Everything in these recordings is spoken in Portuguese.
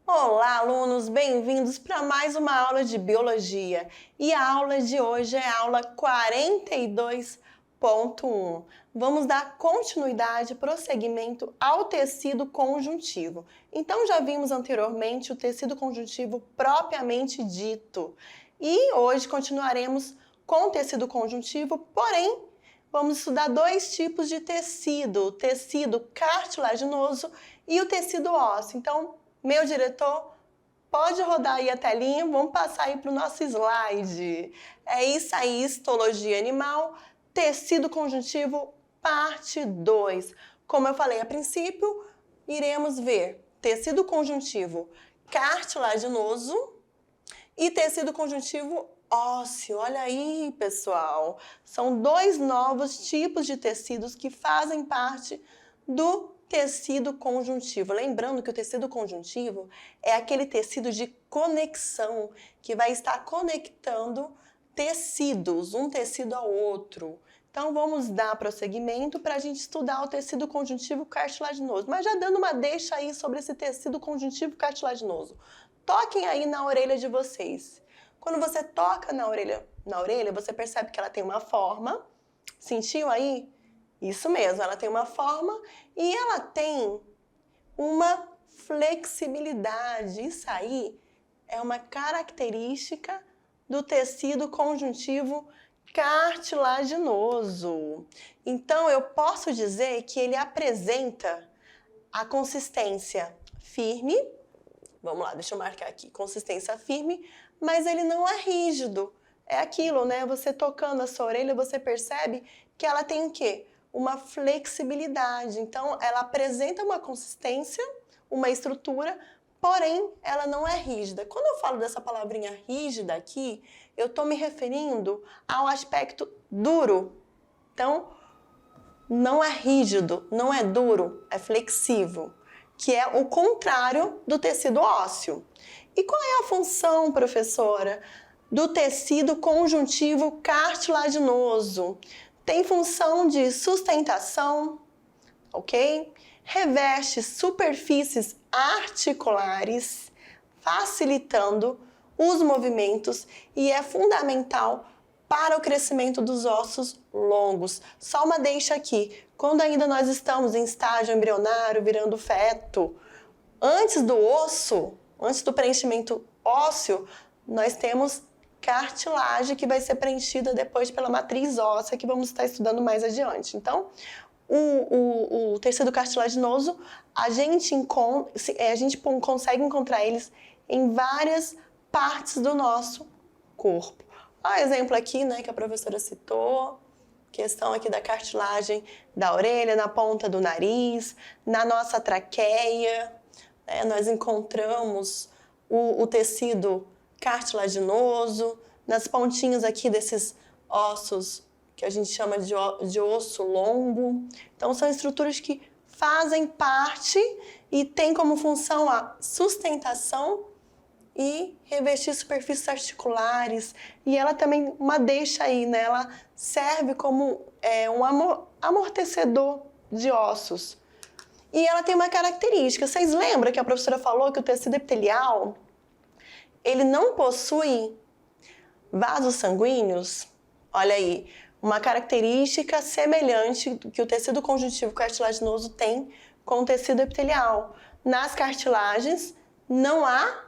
Olá, alunos! Bem-vindos para mais uma aula de Biologia. E a aula de hoje é a aula 42.1. Vamos dar continuidade, prosseguimento ao tecido conjuntivo. Então, já vimos anteriormente o tecido conjuntivo propriamente dito. E hoje continuaremos com o tecido conjuntivo, porém, vamos estudar dois tipos de tecido, o tecido cartilaginoso e o tecido ósseo. Então, meu diretor, pode rodar aí a telinha, vamos passar aí para o nosso slide. É isso aí, histologia animal, tecido conjuntivo, parte 2. Como eu falei a princípio, iremos ver tecido conjuntivo cartilaginoso e tecido conjuntivo ósseo. Olha aí, pessoal, são dois novos tipos de tecidos que fazem parte do tecido conjuntivo. Lembrando que o tecido conjuntivo é aquele tecido de conexão que vai estar conectando tecidos, um tecido ao outro. Então, vamos dar prosseguimento para a gente estudar o tecido conjuntivo cartilaginoso. Mas já dando uma deixa aí sobre esse tecido conjuntivo cartilaginoso. Toquem aí na orelha de vocês. Quando você toca na orelha, você percebe que ela tem uma forma. Sentiu aí? Isso mesmo, ela tem uma forma e ela tem uma flexibilidade. Isso aí é uma característica do tecido conjuntivo cartilaginoso. Então, eu posso dizer que ele apresenta a consistência firme. Vamos lá, deixa eu marcar aqui. Consistência firme, mas ele não é rígido. É aquilo, né? Você tocando a sua orelha, você percebe que ela tem o quê? Uma flexibilidade. Então, ela apresenta uma consistência, uma estrutura, porém, ela não é rígida. Quando eu falo dessa palavrinha rígida aqui, eu estou me referindo ao aspecto duro. Então, não é rígido, não é duro, é flexível, que é o contrário do tecido ósseo. E qual é a função, professora, do tecido conjuntivo cartilaginoso? Tem função de sustentação, ok? Reveste superfícies articulares, facilitando os movimentos e é fundamental para o crescimento dos ossos longos. Só uma deixa aqui, quando ainda nós estamos em estágio embrionário, virando feto, antes do osso, antes do preenchimento ósseo, nós temos cartilagem que vai ser preenchida depois pela matriz óssea, que vamos estar estudando mais adiante. Então, o tecido cartilaginoso, a gente consegue encontrar eles em várias partes do nosso corpo. Olha o exemplo aqui, né, que a professora citou, questão aqui da cartilagem da orelha, na ponta do nariz, na nossa traqueia, né, nós encontramos o tecido cartilaginoso, nas pontinhas aqui desses ossos que a gente chama de osso longo. Então, são estruturas que fazem parte e têm como função a sustentação e revestir superfícies articulares. E ela também, uma deixa aí, né? Ela serve como um amortecedor de ossos. E ela tem uma característica. Vocês lembram que a professora falou que o tecido epitelial ele não possui vasos sanguíneos? Olha aí, uma característica semelhante que o tecido conjuntivo cartilaginoso tem com o tecido epitelial. Nas cartilagens não há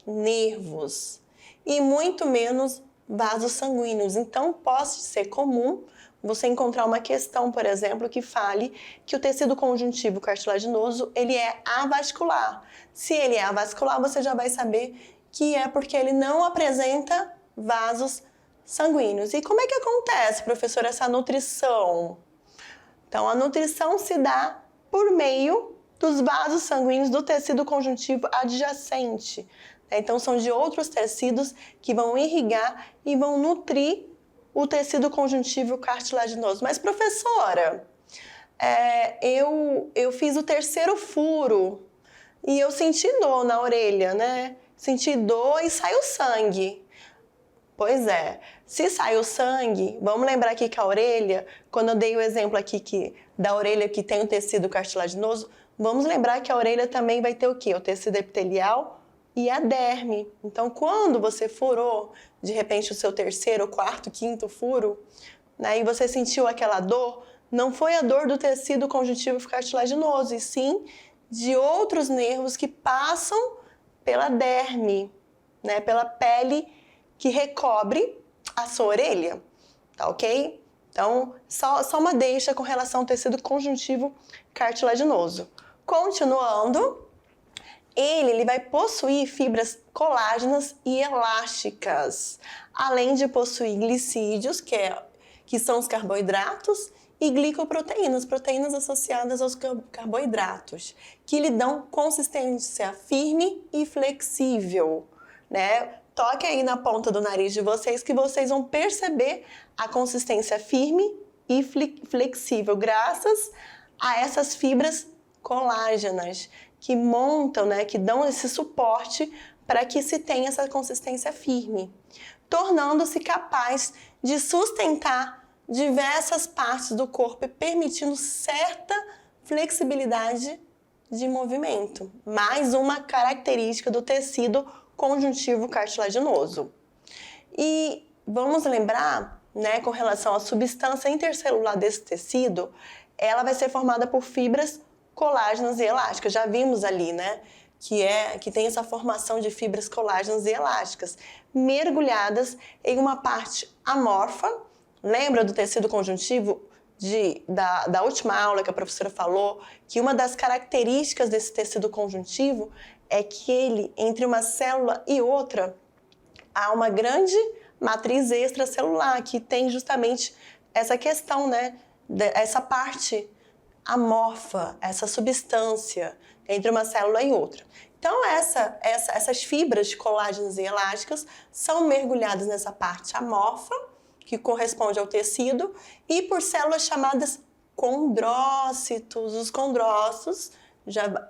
nervos e muito menos vasos sanguíneos. Então, pode ser comum você encontrar uma questão, por exemplo, que fale que o tecido conjuntivo cartilaginoso ele é avascular. Se ele é avascular, você já vai saber que é porque ele não apresenta vasos sanguíneos. E como é que acontece, professora, essa nutrição? Então, a nutrição se dá por meio dos vasos sanguíneos do tecido conjuntivo adjacente. Então, são de outros tecidos que vão irrigar e vão nutrir o tecido conjuntivo cartilaginoso. Mas, professora, eu fiz o terceiro furo e eu senti dor na orelha, né? Senti dor e saiu sangue. Pois é. Se sai o sangue, vamos lembrar aqui que a orelha, quando eu dei o exemplo aqui da orelha que tem o tecido cartilaginoso, vamos lembrar que a orelha também vai ter o quê? O tecido epitelial e a derme. Então, quando você furou, de repente, o seu terceiro, quarto, quinto furo, né, e você sentiu aquela dor, não foi a dor do tecido conjuntivo cartilaginoso, e sim de outros nervos que passam pela derme, né, pela pele que recobre a sua orelha, tá ok? Então, só uma deixa com relação ao tecido conjuntivo cartilaginoso. Continuando, ele vai possuir fibras colágenas e elásticas, além de possuir glicídios, que são os carboidratos, e glicoproteínas, proteínas associadas aos carboidratos, que lhe dão consistência firme e flexível, né? Toque aí na ponta do nariz de vocês que vocês vão perceber a consistência firme e flexível, graças a essas fibras colágenas que montam, né, que dão esse suporte para que se tenha essa consistência firme, tornando-se capaz de sustentar diversas partes do corpo e permitindo certa flexibilidade de movimento. Mais uma característica do tecido conjuntivo cartilaginoso. E vamos lembrar, né, com relação à substância intercelular desse tecido, ela vai ser formada por fibras colágenas e elásticas. Já vimos ali, né, que tem essa formação de fibras colágenas e elásticas, mergulhadas em uma parte amorfa. Lembra do tecido conjuntivo da última aula que a professora falou, que uma das características desse tecido conjuntivo é que ele, entre uma célula e outra, há uma grande matriz extracelular, que tem justamente essa questão, né, essa parte amorfa, essa substância entre uma célula e outra. Então, essas fibras colágenas e elásticas são mergulhadas nessa parte amorfa, que corresponde ao tecido, e por células chamadas condrócitos. Os condrócitos, já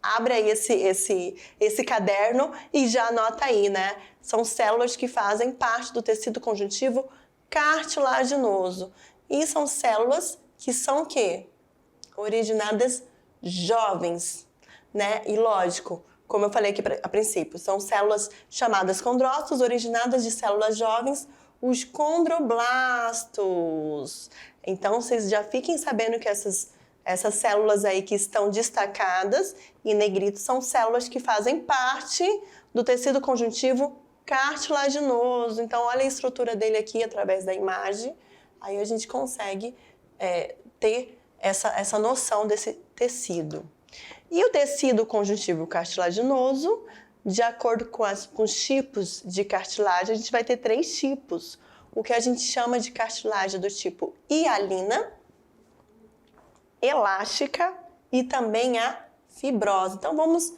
abre aí esse caderno e já anota aí, né? São células que fazem parte do tecido conjuntivo cartilaginoso. E são células que são o quê? Originadas jovens, né? E lógico, como eu falei aqui a princípio, são células chamadas condrócitos, originadas de células jovens, os condroblastos. Então, vocês já fiquem sabendo que essas células aí que estão destacadas em negrito são células que fazem parte do tecido conjuntivo cartilaginoso. Então, olha a estrutura dele aqui através da imagem. Aí a gente consegue ter essa noção desse tecido. E o tecido conjuntivo cartilaginoso, de acordo com os tipos de cartilagem, a gente vai ter 3 tipos. O que a gente chama de cartilagem do tipo hialina, elástica e também a fibrosa. Então, vamos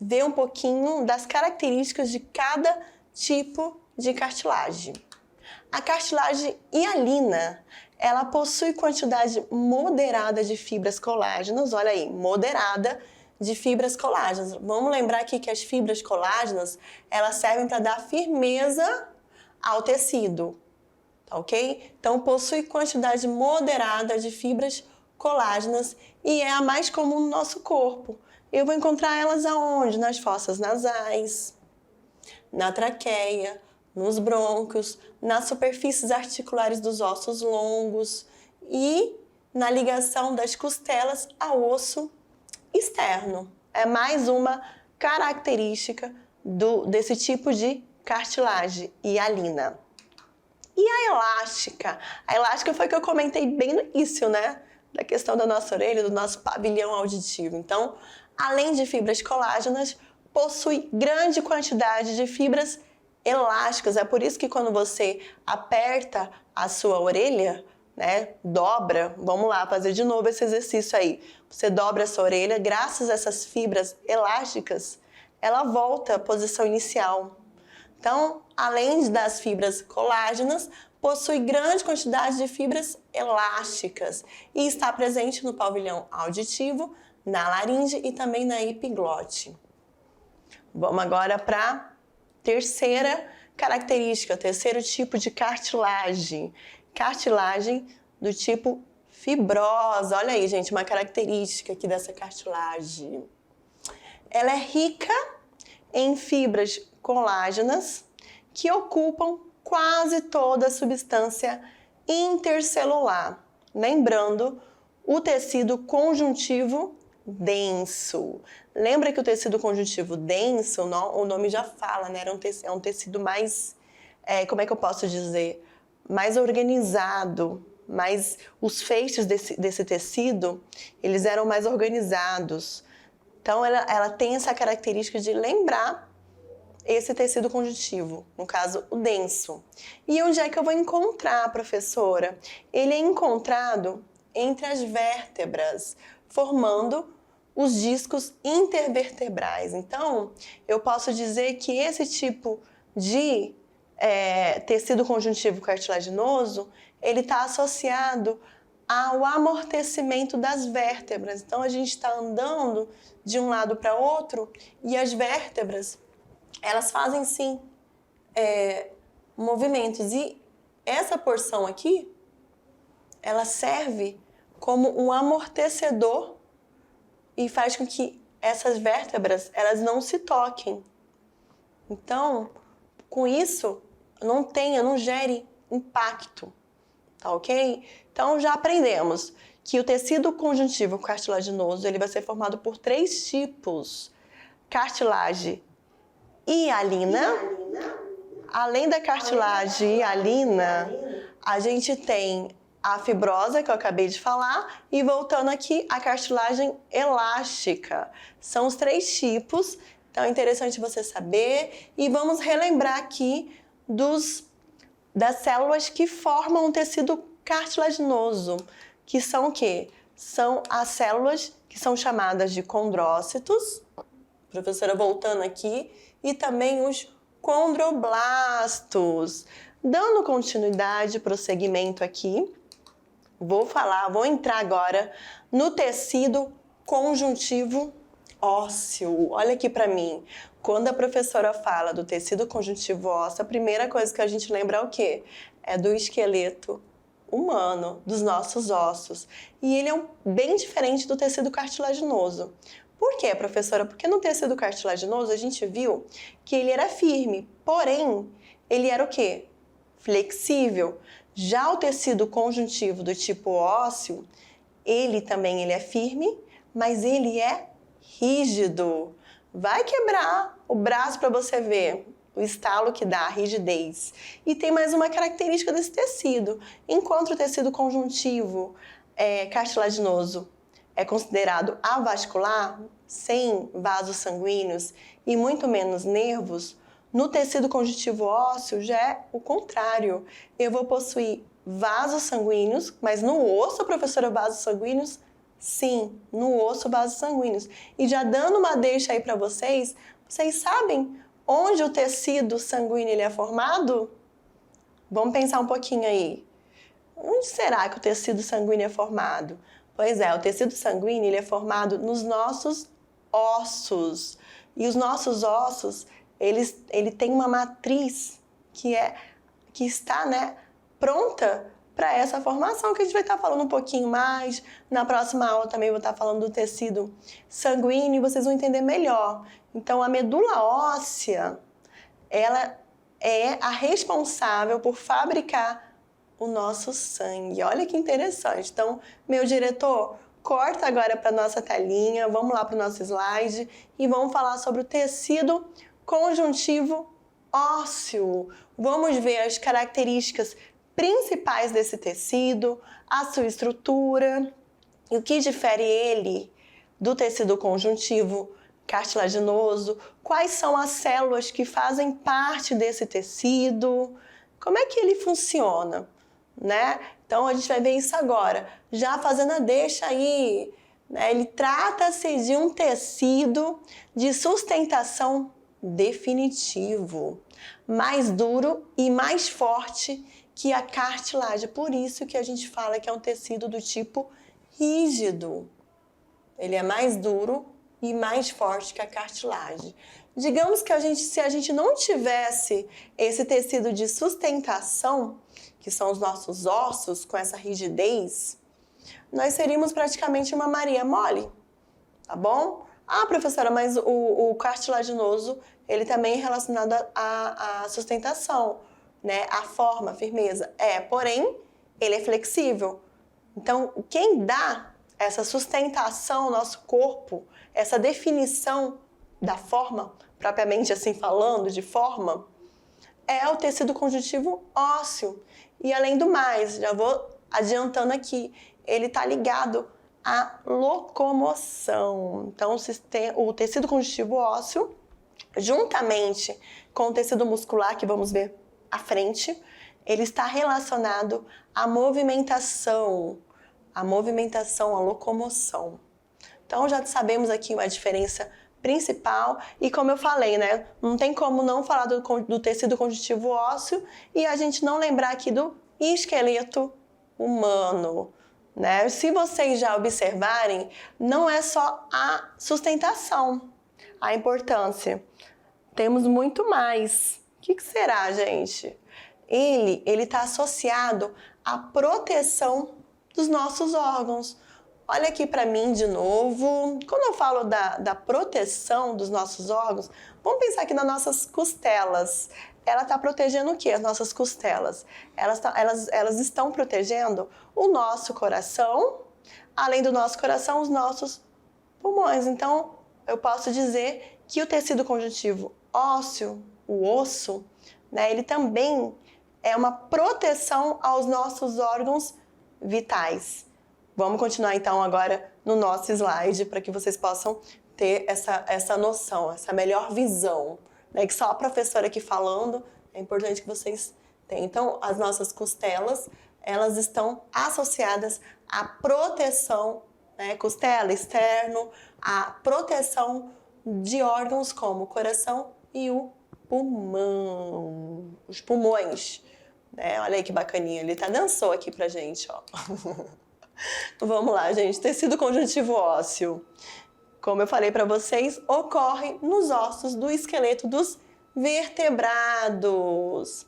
ver um pouquinho das características de cada tipo de cartilagem. A cartilagem hialina, ela possui quantidade moderada de fibras colágenas, olha aí, moderada de fibras colágenas. Vamos lembrar aqui que as fibras colágenas, elas servem para dar firmeza ao tecido, tá ok? Então, possui quantidade moderada de fibras colágenas e é a mais comum no nosso corpo. Eu vou encontrar elas aonde? Nas fossas nasais, na traqueia, nos brônquios, nas superfícies articulares dos ossos longos e na ligação das costelas ao osso externo. É mais uma característica desse tipo de cartilagem hialina. E a elástica? A elástica foi que eu comentei bem no início, né? Da questão da nossa orelha, do nosso pavilhão auditivo. Então, além de fibras colágenas, possui grande quantidade de fibras elásticas. É por isso que quando você aperta a sua orelha, né, dobra, vamos lá fazer de novo esse exercício aí. Você dobra a sua orelha, graças a essas fibras elásticas, ela volta à posição inicial. Então, além das fibras colágenas, possui grande quantidade de fibras elásticas e está presente no pavilhão auditivo, na laringe e também na epiglote. Vamos agora para a terceira característica, terceiro tipo de cartilagem. Cartilagem do tipo fibrosa. Olha aí, gente, uma característica aqui dessa cartilagem. Ela é rica em fibras colágenas que ocupam quase toda a substância intercelular. Lembrando, o tecido conjuntivo denso. Lembra que o tecido conjuntivo denso, o nome já fala, né? É um tecido mais, como é que eu posso dizer? Mais organizado. Mas os feixes desse tecido, eles eram mais organizados. Então, ela tem essa característica de lembrar esse tecido conjuntivo, no caso, o denso. E onde é que eu vou encontrar, professora? Ele é encontrado entre as vértebras, formando os discos intervertebrais. Então, eu posso dizer que esse tipo de tecido conjuntivo cartilaginoso, ele está associado ao amortecimento das vértebras. Então, a gente está andando de um lado para outro e as vértebras, elas fazem, sim, movimentos. E essa porção aqui, ela serve como um amortecedor e faz com que essas vértebras, elas não se toquem. Então, com isso, não gere impacto, tá ok? Então, já aprendemos que o tecido conjuntivo cartilaginoso, ele vai ser formado por 3 tipos. Cartilagem hialina. Além da cartilagem hialina, a gente tem a fibrosa, que eu acabei de falar, e voltando aqui, a cartilagem elástica. São os 3 tipos, então é interessante você saber. E vamos relembrar aqui das células que formam o tecido cartilaginoso, que são o quê? São as células que são chamadas de condrócitos, professora voltando aqui, e também os condroblastos. Dando continuidade, prosseguimento aqui, vou entrar agora no tecido conjuntivo ósseo. Olha aqui para mim. Quando a professora fala do tecido conjuntivo ósseo, a primeira coisa que a gente lembra é o quê? É do esqueleto humano, dos nossos ossos. E ele é bem diferente do tecido cartilaginoso. Por quê, professora? Porque no tecido cartilaginoso a gente viu que ele era firme, porém, ele era o quê? Flexível. Já o tecido conjuntivo do tipo ósseo, ele é firme, mas ele é rígido. Vai quebrar o braço para você ver o estalo que dá, a rigidez. E tem mais uma característica desse tecido. Enquanto o tecido conjuntivo cartilaginoso é considerado avascular, sem vasos sanguíneos e muito menos nervos, no tecido conjuntivo ósseo já é o contrário. Eu vou possuir vasos sanguíneos, mas no osso, professora, vasos sanguíneos? Sim, no osso, vasos sanguíneos. E já dando uma deixa aí para vocês sabem onde o tecido sanguíneo ele é formado? Vamos pensar um pouquinho aí. Onde será que o tecido sanguíneo é formado? Pois é, o tecido sanguíneo ele é formado nos nossos ossos. E os nossos ossos, ele tem uma matriz que está, né, pronta para essa formação, que a gente vai estar falando um pouquinho mais. Na próxima aula também vou estar falando do tecido sanguíneo e vocês vão entender melhor. Então, a medula óssea, ela é a responsável por fabricar o nosso sangue. Olha que interessante. Então, meu diretor, corta agora para a nossa telinha, vamos lá para o nosso slide e vamos falar sobre o tecido conjuntivo ósseo. Vamos ver as características principais desse tecido, a sua estrutura e o que difere ele do tecido conjuntivo cartilaginoso, quais são as células que fazem parte desse tecido, como é que ele funciona, né? Então a gente vai ver isso agora, já fazendo a deixa aí, né? Ele trata-se de um tecido de sustentação definitivo, mais duro e mais forte que a cartilagem. Por isso que a gente fala que é um tecido do tipo rígido. Ele é mais duro e mais forte que a cartilagem. Digamos que se a gente não tivesse esse tecido de sustentação, que são os nossos ossos, com essa rigidez, nós seríamos praticamente uma Maria mole, tá bom? Ah, professora, mas o cartilaginoso, ele também é relacionado à sustentação, né? A forma, a firmeza. Porém, ele é flexível. Então, quem dá essa sustentação ao nosso corpo, essa definição da forma, propriamente assim falando, de forma, é o tecido conjuntivo ósseo. E além do mais, já vou adiantando aqui, ele está ligado à locomoção. Então, o tecido conjuntivo ósseo, juntamente com o tecido muscular, que vamos ver à frente, ele está relacionado à movimentação, à locomoção. Então, já sabemos aqui uma diferença principal e, como eu falei, né, não tem como não falar do tecido conjuntivo ósseo e a gente não lembrar aqui do esqueleto humano, né? Se vocês já observarem, não é só a sustentação, a importância. Temos muito mais. O que será, gente? Ele está associado à proteção dos nossos órgãos. Olha aqui para mim de novo. Quando eu falo da proteção dos nossos órgãos, vamos pensar aqui nas nossas costelas. Ela está protegendo o quê? As nossas costelas. Elas estão protegendo o nosso coração, além do nosso coração, os nossos pulmões. Então, eu posso dizer que o tecido conjuntivo ósseo, o osso, né, ele também é uma proteção aos nossos órgãos vitais. Vamos continuar então agora no nosso slide para que vocês possam ter essa noção, essa melhor visão, né? Que só a professora aqui falando, é importante que vocês tenham. Então, as nossas costelas, elas estão associadas à proteção, né? Costela, externo, à proteção de órgãos como o coração e o pulmão, os pulmões, né? Olha aí que bacaninha, ele dançou aqui pra gente, ó. Vamos lá, gente. Tecido conjuntivo ósseo, como eu falei para vocês, ocorre nos ossos do esqueleto dos vertebrados.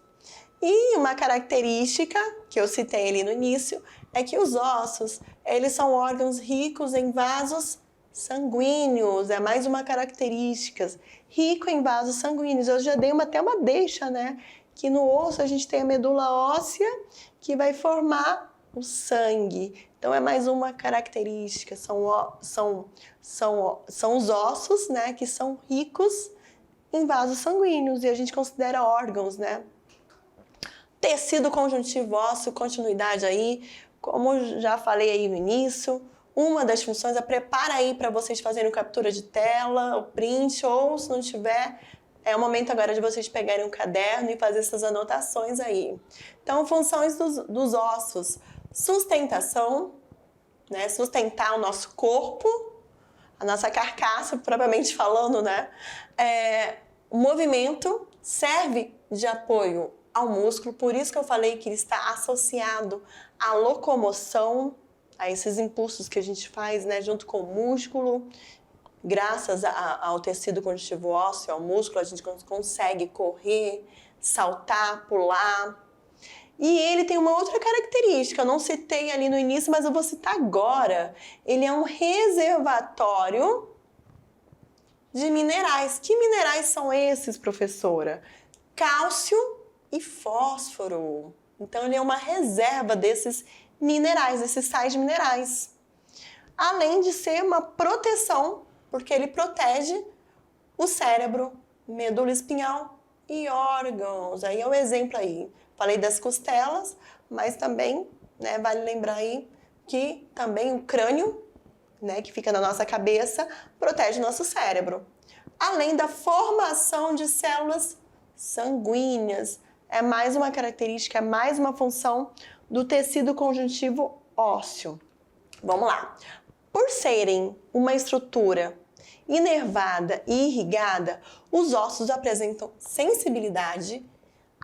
E uma característica que eu citei ali no início é que os ossos, eles são órgãos ricos em vasos sanguíneos. É mais uma característica, rico em vasos sanguíneos. Eu já dei até uma deixa, né? Que no osso a gente tem a medula óssea que vai formar o sangue. Então, é mais uma característica, são os ossos, né, que são ricos em vasos sanguíneos e a gente considera órgãos, né? Tecido conjuntivo ósseo, continuidade aí, como já falei aí no início, uma das funções, prepara aí para vocês fazerem captura de tela, o print, ou se não tiver, é o momento agora de vocês pegarem um caderno e fazer essas anotações aí. Então, funções dos ossos. Sustentação, né? Sustentar o nosso corpo, a nossa carcaça, propriamente falando, né? O movimento serve de apoio ao músculo, por isso que eu falei que ele está associado à locomoção, a esses impulsos que a gente faz, né? Junto com o músculo. Graças ao tecido conjuntivo ósseo, ao músculo, a gente consegue correr, saltar, pular. E ele tem uma outra característica, eu não citei ali no início, mas eu vou citar agora. Ele é um reservatório de minerais. Que minerais são esses, professora? Cálcio e fósforo. Então, ele é uma reserva desses minerais, desses sais minerais. Além de ser uma proteção, porque ele protege o cérebro, medula espinhal e órgãos. Aí é um exemplo aí. Falei das costelas, mas também, né, vale lembrar aí que também o crânio, né, que fica na nossa cabeça, protege o nosso cérebro. Além da formação de células sanguíneas. É mais uma característica, é mais uma função do tecido conjuntivo ósseo. Vamos lá. Por serem uma estrutura inervada e irrigada, os ossos apresentam sensibilidade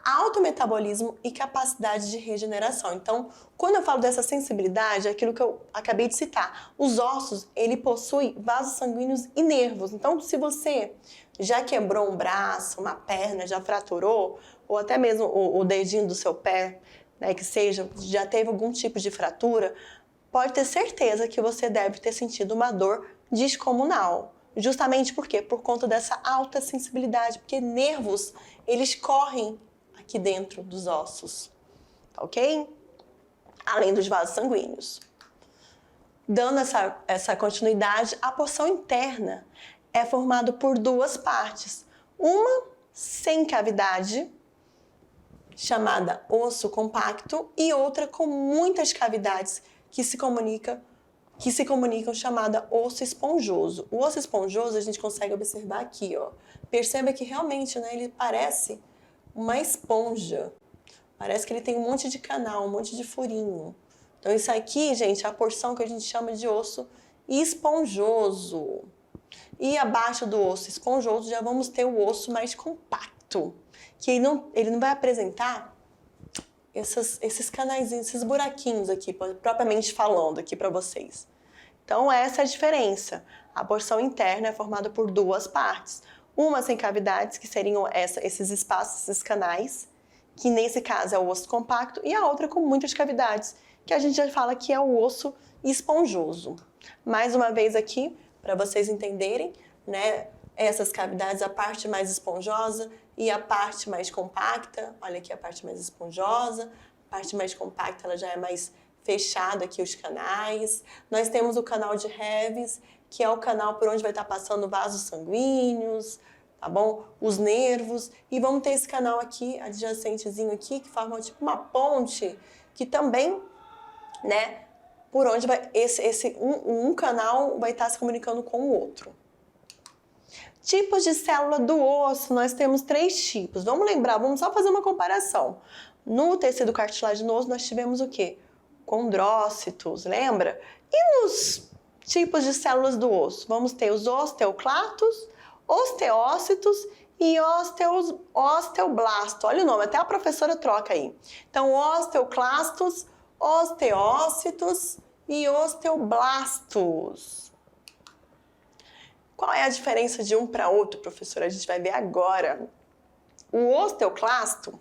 alto metabolismo e capacidade de regeneração. Então, quando eu falo dessa sensibilidade, é aquilo que eu acabei de citar. Os ossos, ele possui vasos sanguíneos e nervos. Então, se você já quebrou um braço, uma perna, já fraturou, ou até mesmo o dedinho do seu pé, né, que seja, já teve algum tipo de fratura, pode ter certeza que você deve ter sentido uma dor descomunal. Justamente por quê? Por conta dessa alta sensibilidade, porque nervos, eles correm aqui dentro dos ossos, tá ok? Além dos vasos sanguíneos. Dando essa continuidade, a porção interna é formada por duas partes. Uma sem cavidade, chamada osso compacto, e outra com muitas cavidades que se comunicam, chamada osso esponjoso. O osso esponjoso a gente consegue observar aqui, ó. Perceba que realmente, né, ele parece uma esponja. Parece que ele tem um monte de canal, um monte de furinho. Então isso aqui, gente, é a porção que a gente chama de osso esponjoso. E abaixo do osso esponjoso já vamos ter o osso mais compacto, que ele não vai apresentar esses canaizinhos, esses buraquinhos aqui, propriamente falando aqui para vocês. Então essa é a diferença. A porção interna é formada por duas partes. Uma sem cavidades, que seriam esses espaços, esses canais, que nesse caso é o osso compacto, e a outra com muitas cavidades, que a gente já fala que é o osso esponjoso. Mais uma vez aqui, para vocês entenderem, né, essas cavidades, a parte mais esponjosa e a parte mais compacta. Olha aqui a parte mais esponjosa, a parte mais compacta ela já é mais fechada aqui os canais. Nós temos o canal de Heves, que é o canal por onde vai estar passando vasos sanguíneos, tá bom? Os nervos. E vamos ter esse canal aqui, adjacentezinho aqui, que forma tipo uma ponte, que também, né, por onde vai um canal vai estar se comunicando com o outro. Tipos de célula do osso, nós temos 3 tipos. Vamos lembrar, vamos só fazer uma comparação. No tecido cartilaginoso nós tivemos o quê? Condrócitos, lembra? E nos tipos de células do osso? Vamos ter os osteoclastos, osteócitos e osteoblasto. Olha o nome, até a professora troca aí. Então, osteoclastos, osteócitos e osteoblastos. Qual é a diferença de um para outro, professora? A gente vai ver agora. O osteoclasto,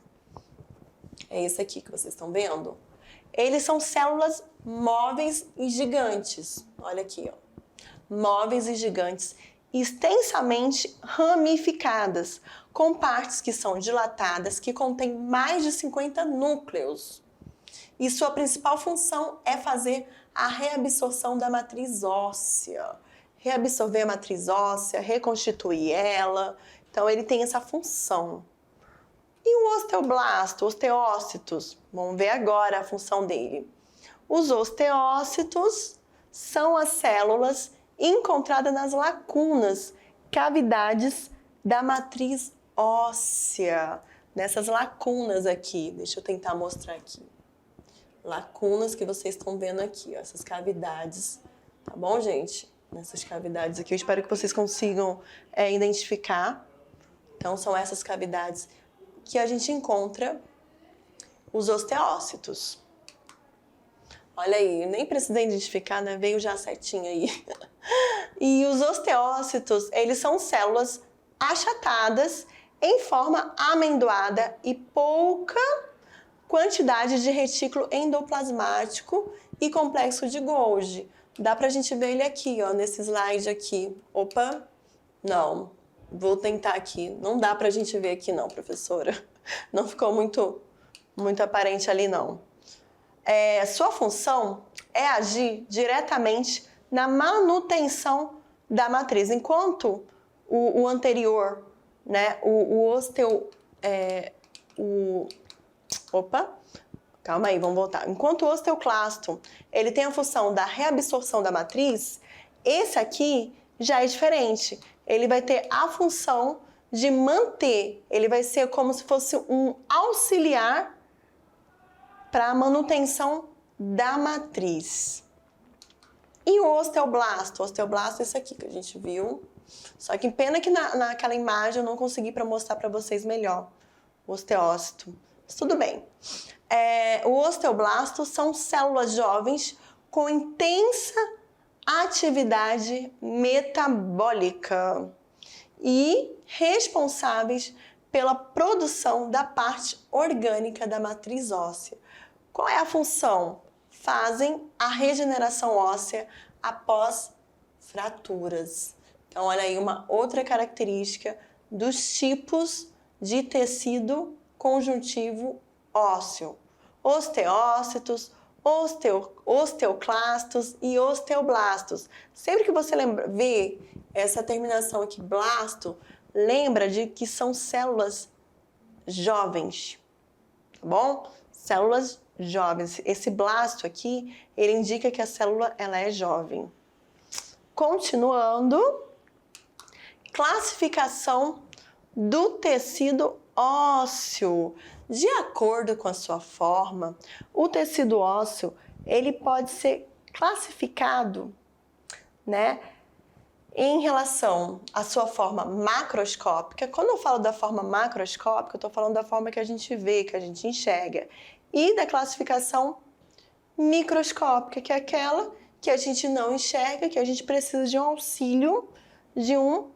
é esse aqui que vocês estão vendo, eles são células móveis e gigantes. Olha aqui, ó. Móveis e gigantes, extensamente ramificadas, com partes que são dilatadas, que contêm mais de 50 núcleos. E sua principal função é fazer a reabsorção da matriz óssea. Reabsorver a matriz óssea, reconstituir ela. Então, ele tem essa função. E o osteoblasto, osteócitos? Vamos ver agora a função dele. Os osteócitos são as células encontradas nas lacunas, cavidades da matriz óssea. Nessas lacunas aqui, deixa eu tentar mostrar aqui. Lacunas que vocês estão vendo aqui, ó, essas cavidades, tá bom, gente? Nessas cavidades aqui, eu espero que vocês consigam identificar. Então, são essas cavidades que a gente encontra os osteócitos. Olha aí, nem precisei identificar, né? Veio já certinho aí. E os osteócitos, eles são células achatadas em forma amendoada e pouca quantidade de retículo endoplasmático e complexo de Golgi. Dá pra gente ver ele aqui, ó, nesse slide aqui. Opa, não, vou tentar aqui. Não dá pra gente ver aqui não, professora. Não ficou muito aparente ali não. Sua função é agir diretamente na manutenção da matriz. Enquanto o anterior, né, calma aí, vamos voltar. Enquanto o osteoclasto, ele tem a função da reabsorção da matriz, esse aqui já é diferente. Ele vai ter a função de manter, ele vai ser como se fosse um auxiliar para a manutenção da matriz. E o osteoblasto? O osteoblasto é esse aqui que a gente viu. Só que pena que naquela imagem eu não consegui mostrar para vocês melhor. osteócito. Mas tudo bem. O osteoblasto são células jovens com intensa atividade metabólica e responsáveis pela produção da parte orgânica da matriz óssea. Qual é a função? Fazem a regeneração óssea após fraturas. Então, olha aí uma outra característica dos tipos de tecido conjuntivo ósseo. Osteócitos, osteoclastos e osteoblastos. Sempre que você vê essa terminação aqui, blasto, lembra de que são células jovens, tá bom? Células jovens. Esse blasto aqui, ele indica que a célula ela é jovem. Continuando, classificação do tecido ósseo. De acordo com a sua forma, o tecido ósseo, ele pode ser classificado, né, em relação à sua forma macroscópica. Quando eu falo da forma macroscópica, eu estou falando da forma que a gente vê, que a gente enxerga. E da classificação microscópica, que é aquela que a gente não enxerga, que a gente precisa de um auxílio de um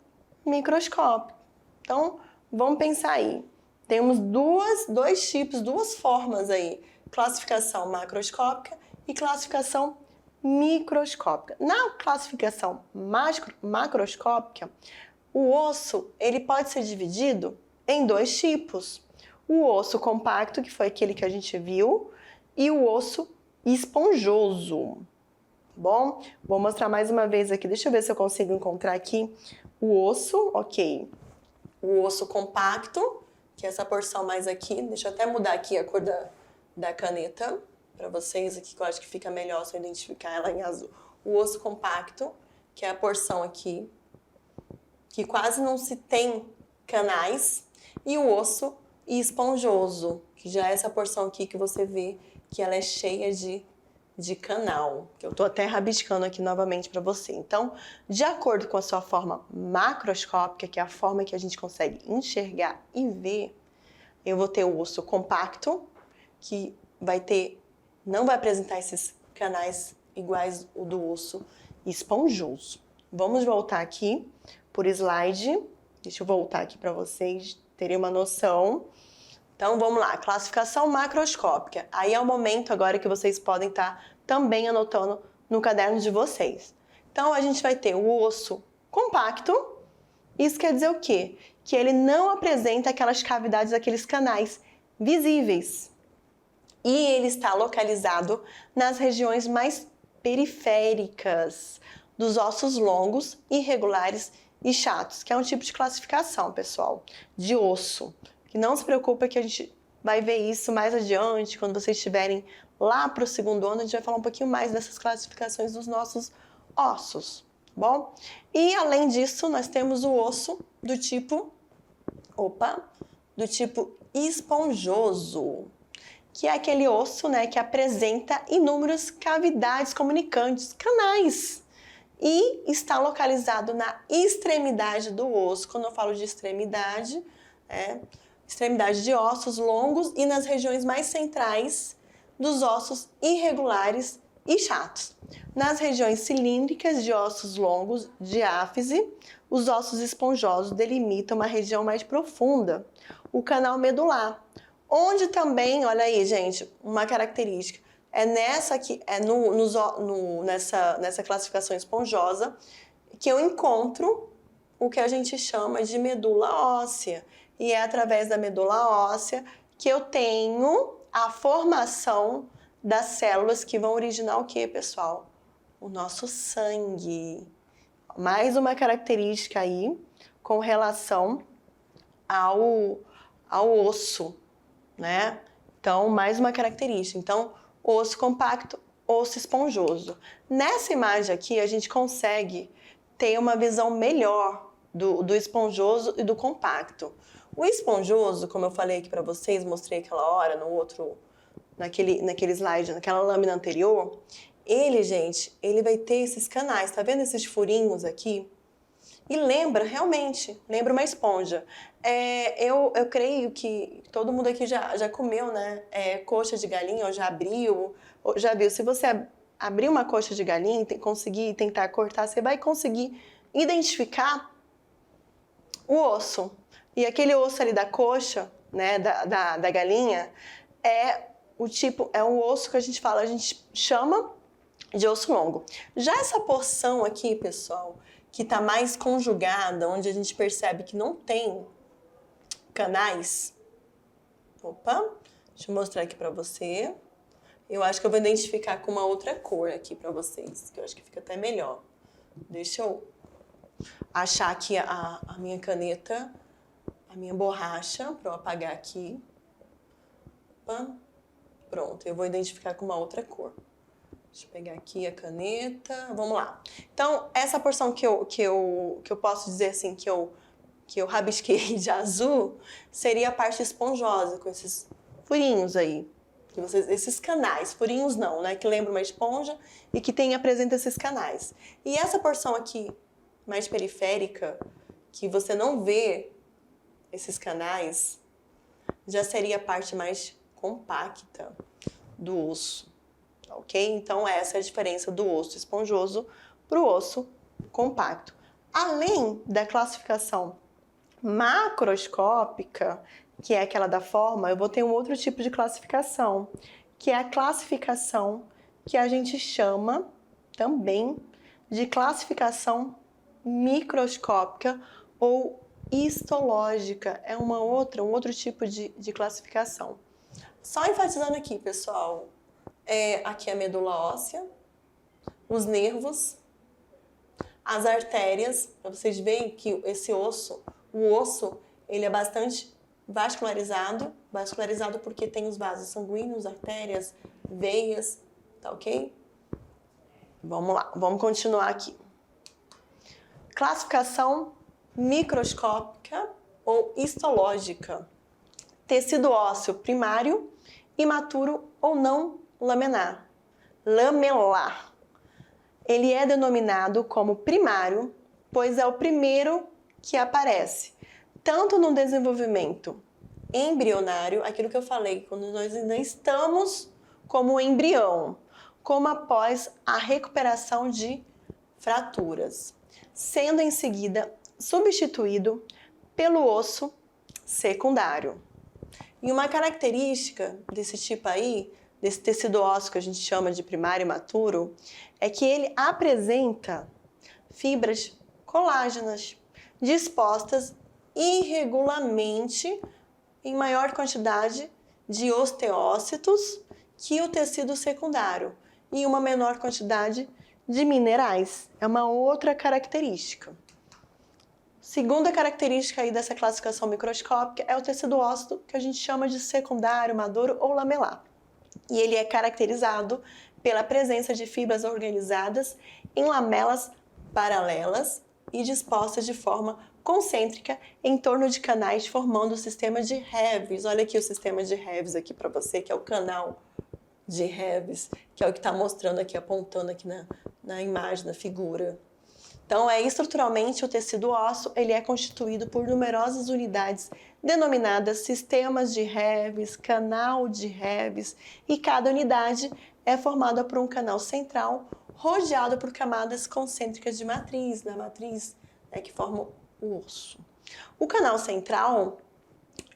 microscópio. Então, vamos pensar aí. Temos dois tipos, duas formas aí. Classificação macroscópica e classificação microscópica. Na classificação macroscópica, o osso ele pode ser dividido em dois tipos. O osso compacto, que foi aquele que a gente viu, e o osso esponjoso. Bom, vou mostrar mais uma vez aqui. Deixa eu ver se eu consigo encontrar aqui o osso, ok. O osso compacto, que é essa porção mais aqui. Deixa eu até mudar aqui a cor da caneta para vocês aqui, que eu acho que fica melhor se eu identificar ela em azul. O osso compacto, que é a porção aqui, que quase não se tem canais. E o osso esponjoso, que já é essa porção aqui que você vê que ela é cheia de canal, que eu estou até rabiscando aqui novamente para você. Então, de acordo com a sua forma macroscópica, que é a forma que a gente consegue enxergar e ver, eu vou ter o osso compacto, que não vai apresentar esses canais iguais o do osso esponjoso. Vamos voltar aqui por slide. Deixa eu voltar aqui para vocês terem uma noção. Então, vamos lá, classificação macroscópica. Aí é o momento agora que vocês podem estar também anotando no caderno de vocês. Então, a gente vai ter o osso compacto. Isso quer dizer o quê? Que ele não apresenta aquelas cavidades, aqueles canais visíveis. E ele está localizado nas regiões mais periféricas dos ossos longos, irregulares e chatos, que é um tipo de classificação, pessoal, de osso. E não se preocupa que a gente vai ver isso mais adiante, quando vocês estiverem lá para o segundo ano, a gente vai falar um pouquinho mais dessas classificações dos nossos ossos, tá bom? E além disso, nós temos o osso do tipo esponjoso, que é aquele osso, né, que apresenta inúmeras cavidades comunicantes, canais, e está localizado na extremidade do osso. Quando eu falo de extremidade, extremidade de ossos longos e nas regiões mais centrais dos ossos irregulares e chatos. Nas regiões cilíndricas de ossos longos, diáfise, os ossos esponjosos delimitam uma região mais profunda, o canal medular, onde também, olha aí, gente, uma característica, nessa classificação esponjosa que eu encontro o que a gente chama de medula óssea. E é através da medula óssea que eu tenho a formação das células que vão originar o que, pessoal? O nosso sangue. Mais uma característica aí com relação ao osso, né? Então, mais uma característica. Então, osso compacto, osso esponjoso. Nessa imagem aqui, a gente consegue ter uma visão melhor do esponjoso e do compacto. O esponjoso, como eu falei aqui para vocês, mostrei aquela hora naquele slide, naquela lâmina anterior, ele, gente, ele vai ter esses canais, tá vendo esses furinhos aqui? E lembra, realmente, lembra uma esponja. Eu creio que todo mundo aqui já comeu, né? Coxa de galinha, ou já abriu, ou já viu. Se você abrir uma coxa de galinha e conseguir tentar cortar, você vai conseguir identificar o osso. E aquele osso ali da coxa, né, da galinha, é o osso que a gente chama de osso longo. Já essa porção aqui, pessoal, que está mais conjugada, onde a gente percebe que não tem canais. Opa, deixa eu mostrar aqui para você. Eu acho que eu vou identificar com uma outra cor aqui para vocês, que eu acho que fica até melhor. Deixa eu achar aqui a minha caneta, a minha borracha, para eu apagar aqui. Opa, pronto, eu vou identificar com uma outra cor. Deixa eu pegar aqui a caneta. Vamos lá. Então, essa porção que eu posso dizer assim, que eu rabisquei de azul, seria a parte esponjosa, com esses furinhos aí. Esses canais, furinhos não, né? Que lembra uma esponja e que apresenta esses canais. E essa porção aqui, mais periférica, que você não vê esses canais, já seria a parte mais compacta do osso. Ok? Então, essa é a diferença do osso esponjoso para o osso compacto. Além da classificação macroscópica, que é aquela da forma, eu vou ter um outro tipo de classificação, que é a classificação que a gente chama também de classificação microscópica ou histológica. É um outro tipo de classificação. Só enfatizando aqui, pessoal, aqui a medula óssea, os nervos, as artérias, para vocês verem que o osso, ele é bastante vascularizado porque tem os vasos sanguíneos, artérias, veias, tá ok? Vamos lá, vamos continuar aqui. Classificação microscópica ou histológica. Tecido ósseo primário, imaturo ou não lamelar. Ele é denominado como primário, pois é o primeiro que aparece, tanto no desenvolvimento embrionário, aquilo que eu falei, quando nós ainda estamos como embrião, como após a recuperação de fraturas, sendo em seguida substituído pelo osso secundário. E uma característica desse tipo aí, desse tecido ósseo que a gente chama de primário imaturo, é que ele apresenta fibras colágenas dispostas irregularmente em maior quantidade de osteócitos que o tecido secundário e uma menor quantidade de minerais. É uma outra característica. Segunda característica aí dessa classificação microscópica é o tecido ósseo que a gente chama de secundário, maduro ou lamelar. E ele é caracterizado pela presença de fibras organizadas em lamelas paralelas e dispostas de forma concêntrica em torno de canais, formando o sistema de Heves. Olha aqui o sistema de Heves aqui para você, que é o canal de Heves, que é o que está mostrando aqui, apontando aqui na imagem, na figura. Então, estruturalmente, o tecido ósseo ele é constituído por numerosas unidades denominadas sistemas de Heves, canal de Heves, e cada unidade é formada por um canal central rodeado por camadas concêntricas de matriz, na matriz, que formam o osso. O canal central,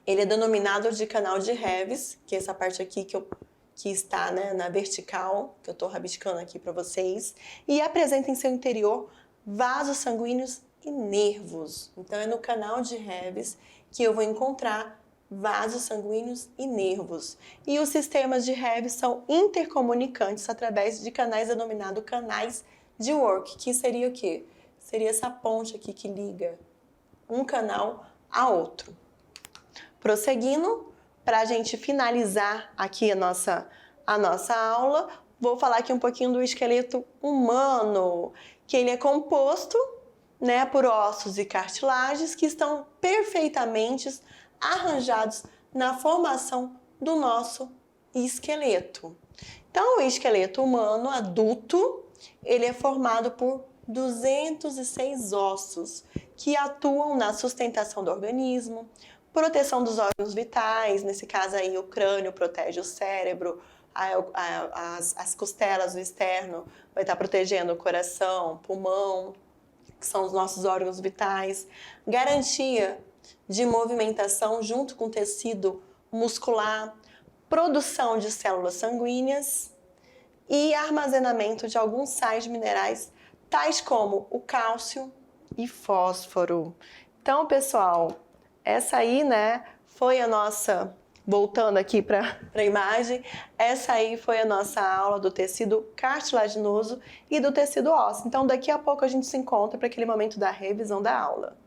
ele é denominado de canal de Heves, que é essa parte aqui que está, né, na vertical, que eu estou rabiscando aqui para vocês, e apresenta em seu interior vasos sanguíneos e nervos. Então, é no canal de Heves que eu vou encontrar vasos sanguíneos e nervos. E os sistemas de Heves são intercomunicantes através de canais denominados canais de Work, que seria o quê? Seria essa ponte aqui que liga um canal a outro. Prosseguindo, para a gente finalizar aqui a nossa aula, vou falar aqui um pouquinho do esqueleto humano, que ele é composto, né, por ossos e cartilagens que estão perfeitamente arranjados na formação do nosso esqueleto. Então, o esqueleto humano adulto, ele é formado por 206 ossos que atuam na sustentação do organismo, proteção dos órgãos vitais, nesse caso aí o crânio protege o cérebro, as costelas do externo vai estar protegendo o coração, pulmão, que são os nossos órgãos vitais, garantia de movimentação junto com tecido muscular, produção de células sanguíneas e armazenamento de alguns sais minerais, tais como o cálcio e fósforo. Então, pessoal, essa aí, né, foi a nossa, voltando aqui para a imagem, essa aí foi a nossa aula do tecido cartilaginoso e do tecido ósseo. Então, daqui a pouco a gente se encontra para aquele momento da revisão da aula.